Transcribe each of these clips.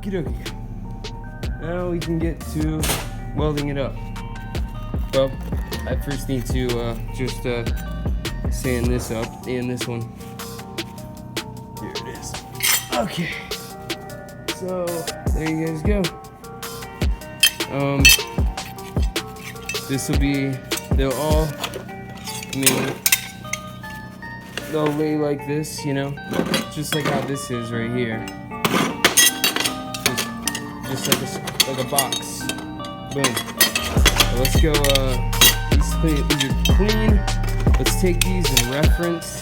Okie dokie. Now we can get to welding it up. Well, I first need to just sand this up and this one. Here it is. Okay. So there you guys go. This will be, they'll all, they'll lay like this, you know, just like how this is right here. Just like a box. Boom. So let's go. These are clean. Let's take these and reference.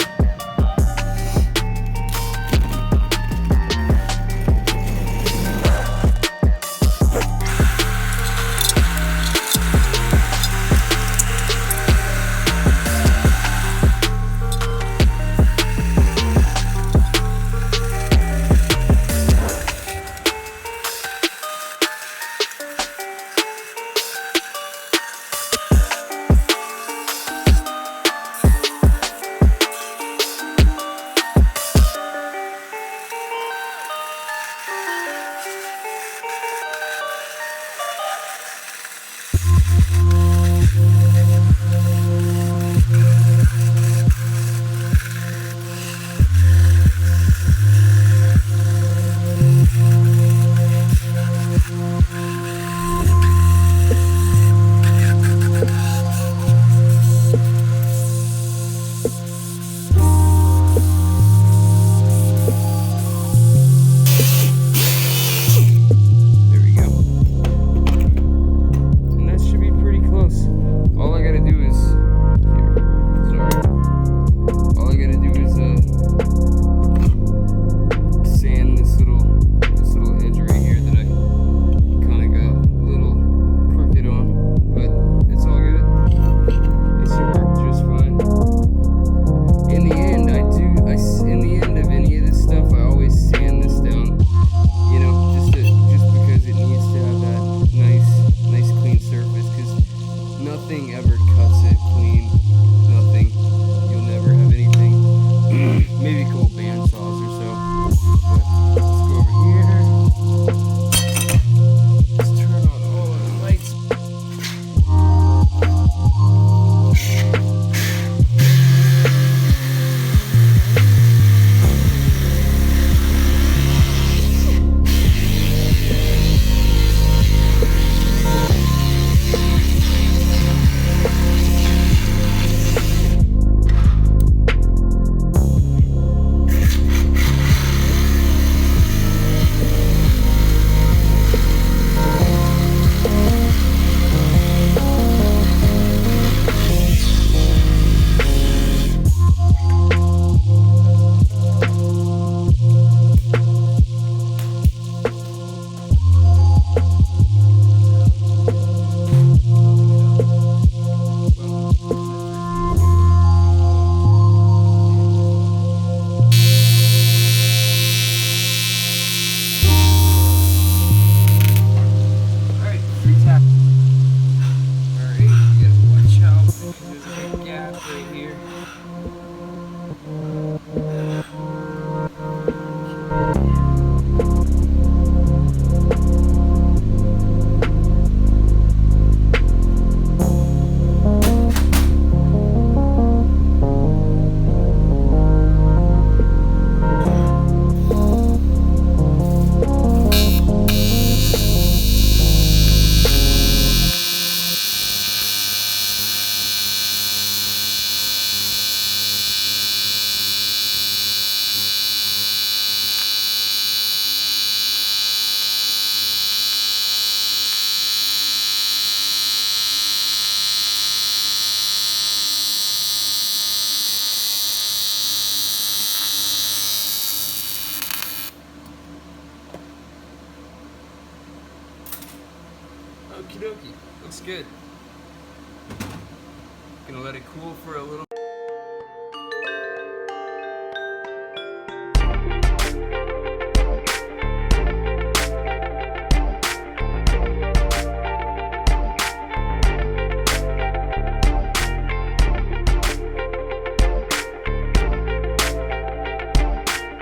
Nothing ever cuts it clean. Nothing. You'll never have anything. Maybe a couple bandsaws or so. But let's go over here. Let's turn on all of the lights. Okie dokie, looks good. Gonna let it cool for a little